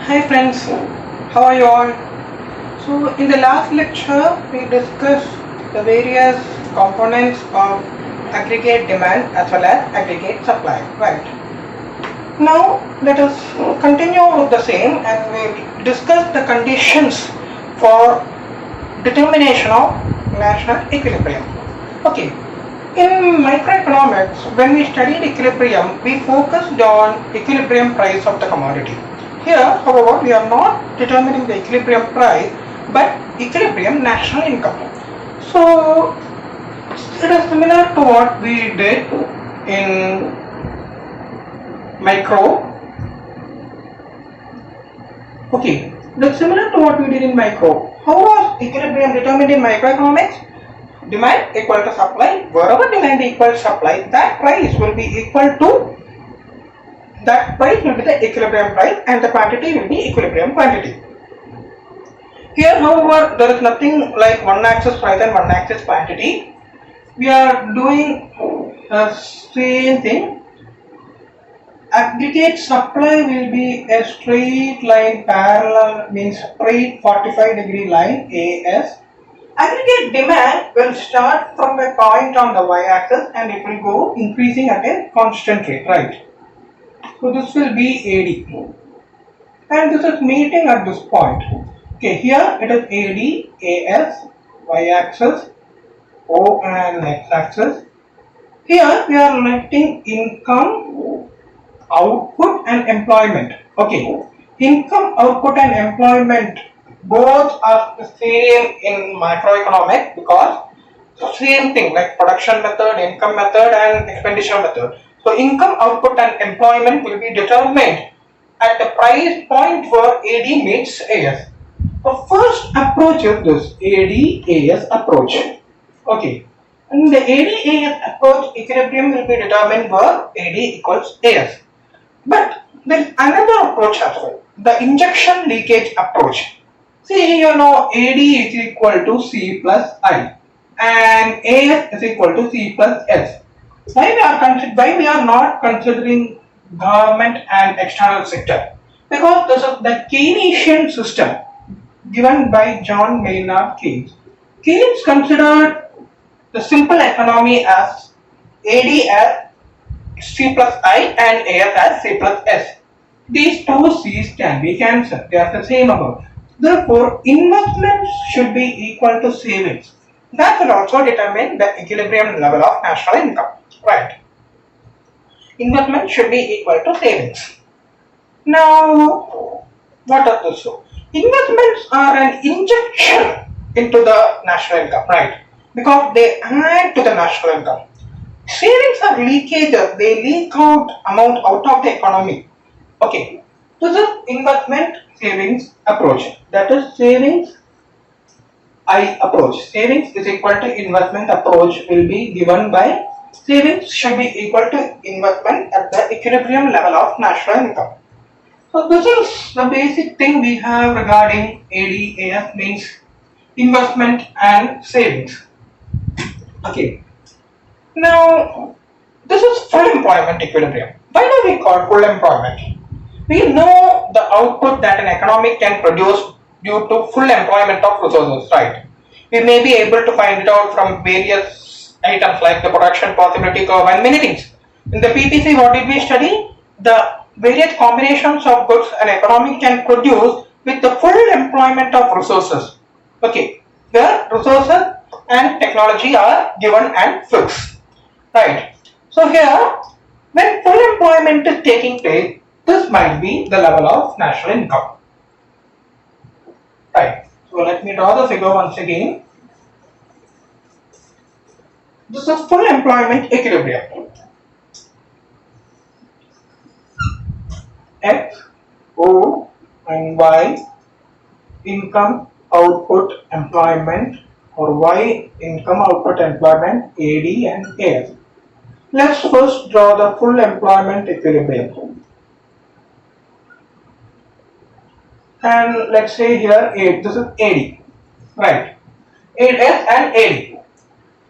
Hi friends, how are you all? So in the last lecture we discussed the various components of aggregate demand as well as aggregate supply, right? Now let us continue with the same and we'll discuss the conditions for determination of national equilibrium. Okay, in microeconomics when we studied equilibrium we focused on equilibrium price of the commodity. Here, however, we are not determining the equilibrium price but equilibrium national income. So, it is similar to what we did in micro. Okay, that's similar to what we did in micro. How was equilibrium determined in microeconomics? Demand equal to supply. Wherever demand equals supply, that price will be equal to the equilibrium price and the quantity will be equilibrium quantity. Here, however, there is nothing like one axis price and one axis quantity. We are doing the same thing. Aggregate supply will be a straight line parallel, means straight 45-degree line AS. Aggregate demand will start from a point on the y-axis and it will go increasing at a constant rate, right? So this will be AD and this is meeting at this point. Okay, here it is AD, AS, y-axis, O and x-axis. Here we are letting income, output and employment. Okay, income, output and employment both are the same in macroeconomics because same thing like production method, income method and expenditure method. So income, output and employment will be determined at the price point where AD meets AS. The first approach is this AD-AS approach. Okay, in the AD-AS approach, equilibrium will be determined where AD equals AS. But there is another approach as well, the injection leakage approach. See, you know, AD is equal to C plus I and AS is equal to C plus S. Why we are not considering government and external sector? Because this is the Keynesian system given by John Maynard Keynes. Keynes considered the simple economy as AD as C plus I and AS as C plus S. These two C's can be cancelled. They are the same amount. Therefore, investments should be equal to savings. That will also determine the equilibrium level of national income. Right. Investment should be equal to savings. Now, what does this show? Investments are an injection into the national income, right? Because they add to the national income. Savings are leakages, they leak out amount out of the economy. Okay, this is investment savings approach. That is savings I approach. Savings is equal to investment approach will be given by savings should be equal to investment at the equilibrium level of national income. So this is the basic thing we have regarding AD-AS means investment and savings. Okay. Now this is full employment equilibrium. Why do we call full employment? We know the output that an economy can produce due to full employment of resources, right? We may be able to find it out from various items like the production possibility curve and many things. In the PPC, what did we study? The various combinations of goods an economy can produce with the full employment of resources. Okay, the resources and technology are given and fixed. Right. So here, when full employment is taking place, this might be the level of national income. Right. So let me draw the figure once again. This is full employment equilibrium. X, O and Y, income, output, employment, or Y, income, output, employment, AD and AS. Let's first draw the full employment equilibrium. And let's say here this is AD, right? AS and AD.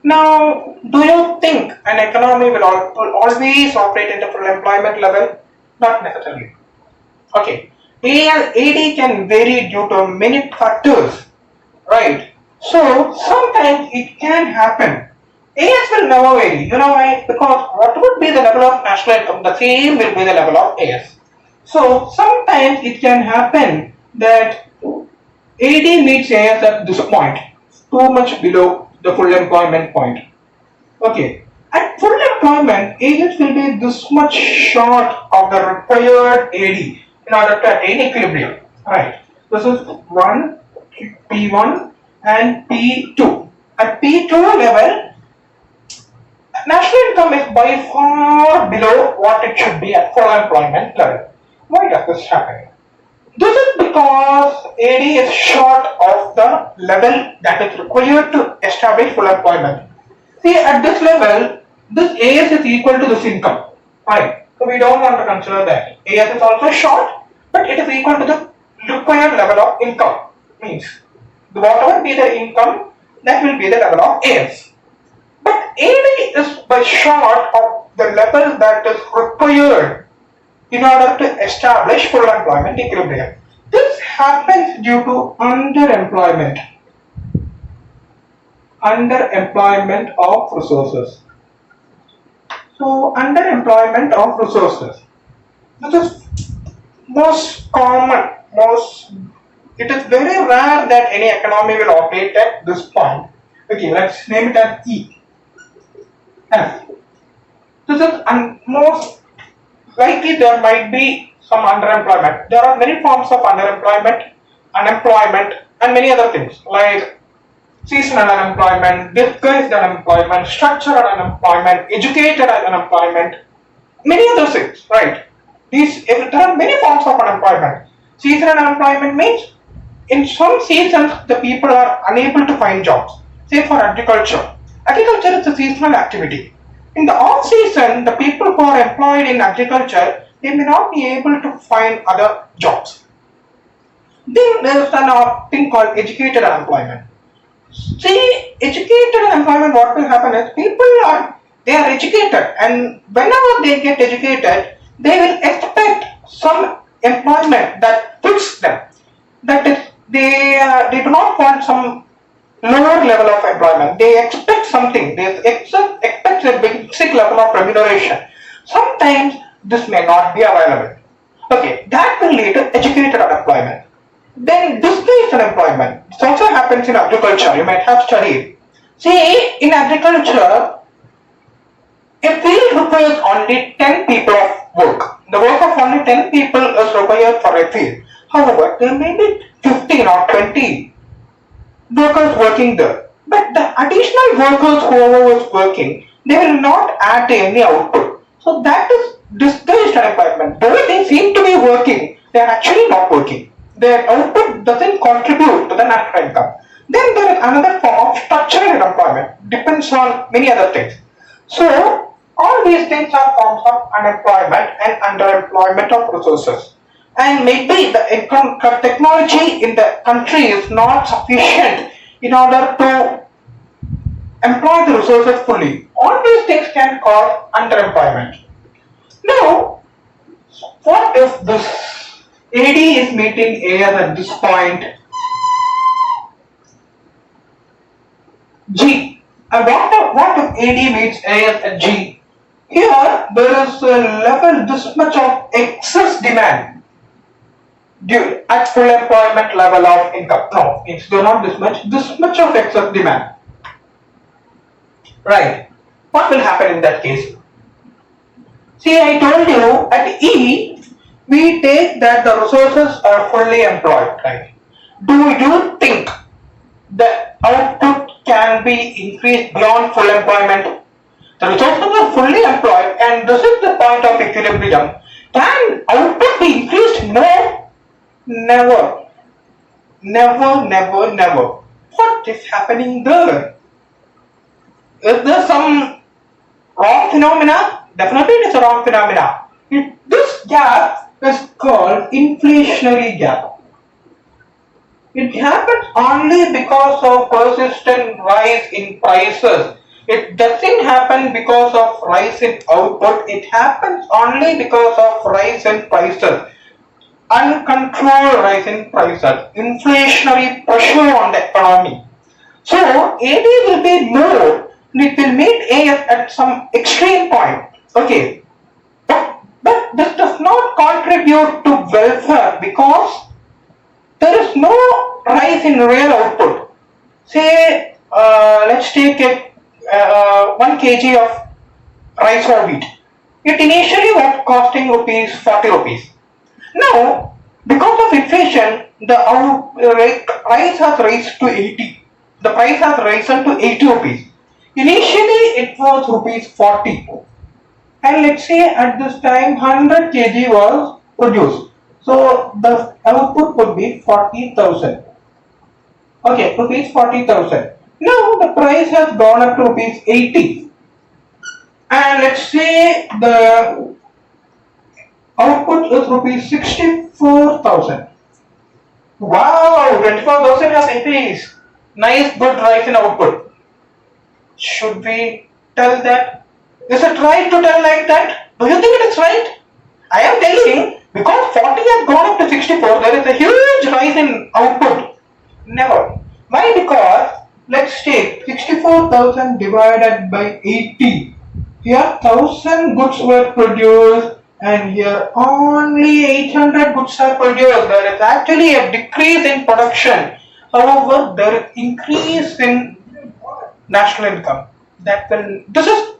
Now, do you think an economy will always operate at the full employment level? Not necessarily. Okay, AD can vary due to many factors, right? So sometimes it can happen. AS will never vary. You know why? Because what would be the level of national income? The same will be the level of AS. So sometimes it can happen that AD meets AS at this point, too much below the full employment point. Okay. At full employment, agents will be this much short of the required AD in order to attain equilibrium. Right. This is 1, P1 and P2. At P2 level, national income is by far below what it should be at full employment level. Why does this happen? This is because AD is short of the level that is required to establish full employment. See, at this level, this AS is equal to this income. Fine. So we don't want to consider that. AS is also short, but it is equal to the required level of income. Means, whatever be the income, that will be the level of AS. But AD is by short of the level that is required in order to establish full employment equilibrium. This happens due to underemployment of resources. So underemployment of resources. This is most common, it is very rare that any economy will operate at this point. Okay, let's name it as E. F. This is most likely there might be some underemployment. There are many forms of underemployment, unemployment, and many other things like seasonal unemployment, disguised unemployment, structural unemployment, educated unemployment, many other things, right? There are many forms of unemployment. Seasonal unemployment means in some seasons the people are unable to find jobs. Say for agriculture. Agriculture is a seasonal activity. In the off season, the people who are employed in agriculture, they may not be able to find other jobs. Then there is a thing called educated unemployment. See, educated unemployment, what will happen is they are educated, and whenever they get educated, they will expect some employment that fits them. That is, they do not want some lower level of employment. They expect something. They expect a basic level of remuneration. Sometimes this may not be available. Okay, that will lead to educated unemployment. Then displaced unemployment. This also happens in agriculture. You might have studied. See, in agriculture, a field requires only 10 people of work. The work of only 10 people is required for a field. However, there may be 15 or 20 workers working there. But the additional workers whoever was working, they will not add any output. So that is disguised unemployment. Though they seem to be working, they are actually not working. Their output doesn't contribute to the national income. Then there is another form of structural unemployment. Depends on many other things. So all these things are forms of unemployment and underemployment of resources. And maybe the technology in the country is not sufficient in order to employ the resources fully. All these things can cause underemployment. Now, what if this AD is meeting AS at this point G? And what if AD meets AS at G? Here there is a level this much of excess demand due at full employment level of income. No, it's not this much of excess demand. Right. What will happen in that case? See, I told you at E, we take that the resources are fully employed, right? Do you think the output can be increased beyond full employment? The resources are fully employed, and this is the point of equilibrium. Can output be increased more? Never. Never. What is happening there? Is there some wrong phenomena? Definitely it is a wrong phenomena. This gap is called inflationary gap. It happens only because of persistent rise in prices. It doesn't happen because of rise in output. It happens only because of rise in prices. uncontrolled rise in prices, inflationary pressure on the economy. So AD will be more, and it will meet AF at some extreme point. Okay, but this does not contribute to welfare because there is no rise in real output. Say, let's take a 1 kg of rice or wheat. It initially was costing rupees 40 rupees. Now, because of inflation, the price has raised to 80. The price has risen to 80 rupees. Initially, it was rupees 40. And let's say at this time 100 kg was produced. So the output would be 40,000. Okay, rupees 40,000. Now the price has gone up to rupees 80. And let's say the output is rupees 64,000. Wow, 24,000 has increased. Nice, good rise in output. Should we tell that? Is it right to tell like that? Do you think it is right? I am telling because 40 has gone up to 64, there is a huge rise in output. Never. Why? Because let's take 64,000 divided by 80. Here 1000 goods were produced and here only 800 goods are produced. There is actually a decrease in production. However, there is increase in national income. This is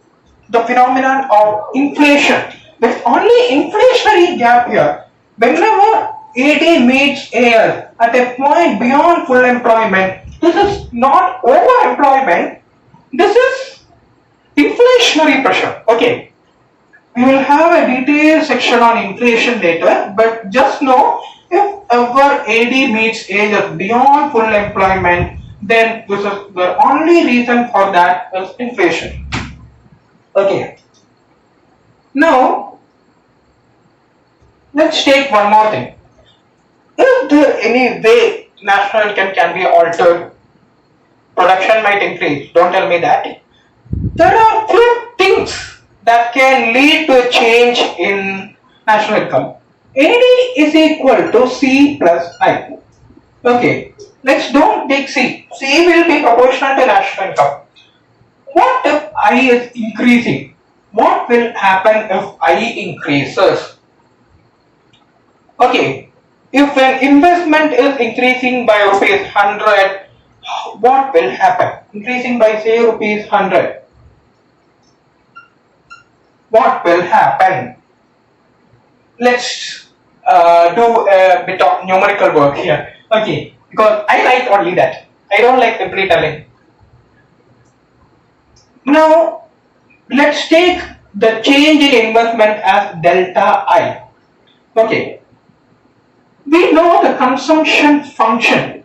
the phenomenon of inflation. There's only inflationary gap here. Whenever AD meets AL at a point beyond full employment, this is not overemployment. This is inflationary pressure. Okay, we will have a detailed section on inflation later, but just know if ever AD meets AL beyond full employment, then this is the only reason for that is inflation. Okay. Now, let's take one more thing. Is there any way national income can be altered? Production might increase. Don't tell me that. There are few things that can lead to a change in national income. AD is equal to C plus I. Okay. Let's don't take C. C will be proportional to national income. What if I is increasing? What will happen if I increases? Okay, if an investment is increasing by rupees 100, what will happen? Increasing by say rupees 100. What will happen? Let's do a bit of numerical work here. Okay, because I like only that. I don't like simply telling. Now, let's take the change in investment as delta I. Okay. We know the consumption function.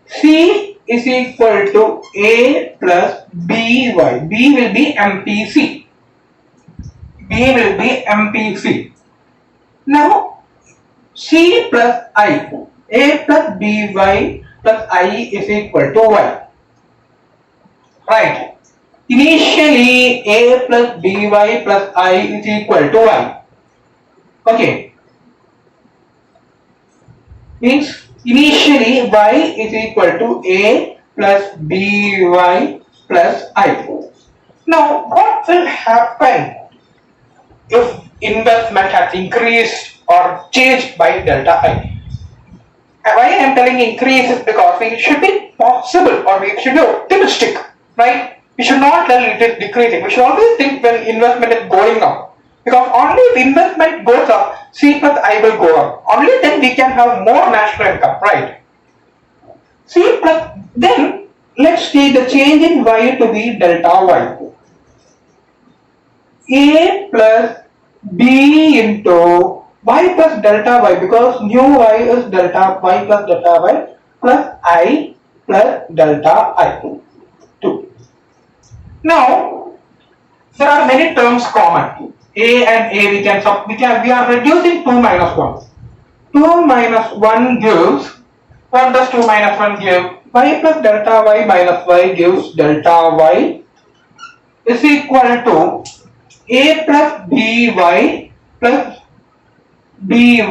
C is equal to A plus BY. B will be MPC. B will be MPC. Now, C plus I. A plus BY plus I is equal to Y. Right. Initially, A plus BY plus I is equal to Y. Okay. Means initially Y is equal to A plus BY plus I. Now, what will happen if investment has increased or changed by delta I? Why I am telling increase is because it should be possible or we should be optimistic, right? We should not tell it is decreasing. We should always think when investment is going up. Because only if investment goes up, C plus I will go up. Only then we can have more national income, right? C plus, then let's take the change in Y to be delta Y. A plus B into Y plus delta Y, because new Y is delta Y plus delta Y plus I plus delta I. 2. Now, there are many terms common. A and A we are reducing 2 minus 1. 2 minus 1 gives, what does 2 minus 1 give? Y plus delta Y minus Y gives delta Y is equal to A plus BY plus B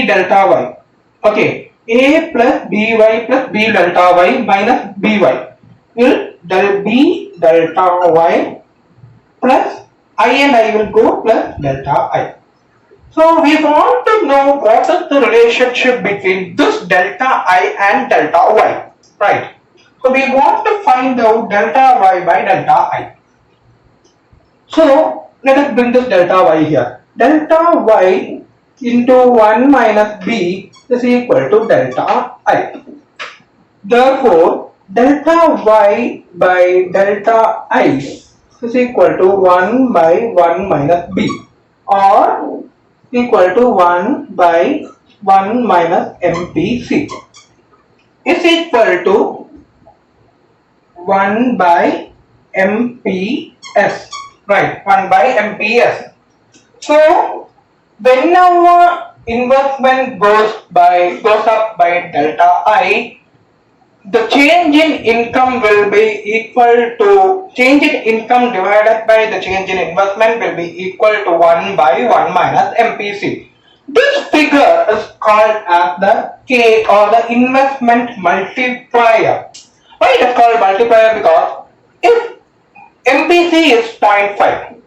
delta y. Okay, A plus by plus B delta y minus by will del B delta y plus I and I will go plus delta I. So we want to know what is the relationship between this delta I and delta y, right? So we want to find out delta y by delta I. So let us bring this delta y here. Delta y into 1 minus b is equal to delta I. Therefore, delta y by delta I is equal to 1 by 1 minus b, or equal to 1 by 1 minus mpc is equal to 1 by mps, right? 1 by mps. So whenever investment goes up by delta I, the change in income will be equal to change in income divided by the change in investment will be equal to 1 by 1 minus MPC. This figure is called as the K, or the investment multiplier. Why it is called multiplier? Because if MPC is 0.5,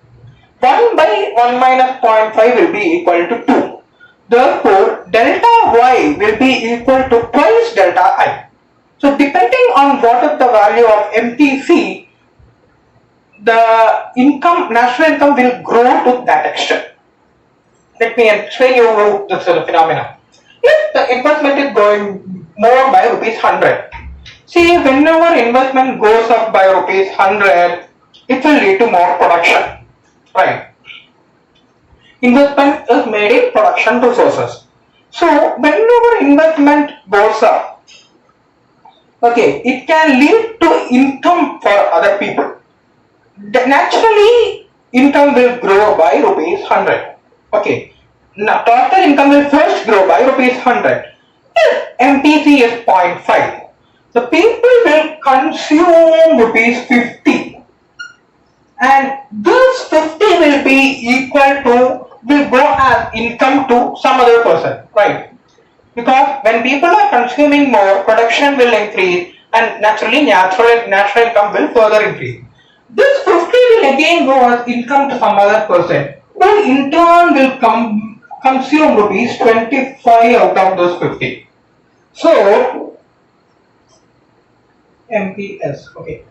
1 by 1 minus 0.5 will be equal to 2. Therefore, delta y will be equal to twice delta I. So depending on what is the value of MTC, the national income will grow to that extent. Let me explain you this phenomenon. If the investment is going more by rupees 100, see, whenever investment goes up by rupees 100, it will lead to more production, right? Investment is made in production resources. So whenever investment goes up, okay, it can lead to income for other people. Naturally, income will grow by rupees 100. Okay, now total income will first grow by rupees 100. If MPC is 0.5, the people will consume rupees 50, and this 50 will be will go as income to some other person, right? Because when people are consuming more, production will increase, and naturally national income will further increase. This 50 will again go as income to some other person, who in turn will consume rupees 25 out of those 50. So MPS, okay,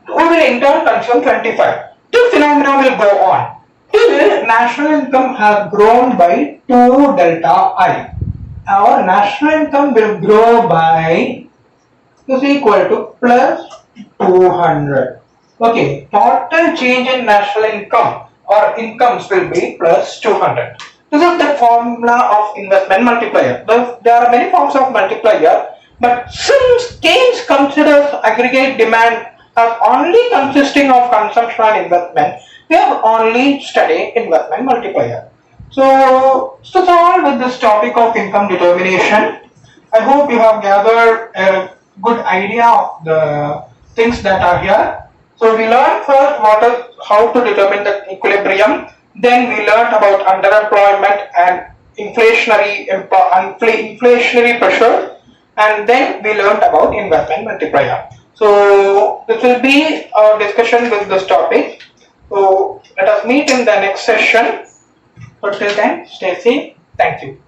who will in turn consume 25. This phenomenon will go on till national income has grown by 2 delta I. Our national income will grow by is equal to plus 200. Okay, total change in national income or incomes will be plus 200. This is the formula of investment multiplier. There are many forms of multiplier, but since Keynes considers aggregate demand as only consisting of consumption and investment, we have only studied investment multiplier. So that's all with this topic of income determination. I hope you have gathered a good idea of the things that are here. So we learned first how to determine the equilibrium. Then we learned about underemployment and inflationary pressure, and then we learned about investment multiplier. So this will be our discussion with this topic. So let us meet in the next session. Until then, stay safe. Thank you.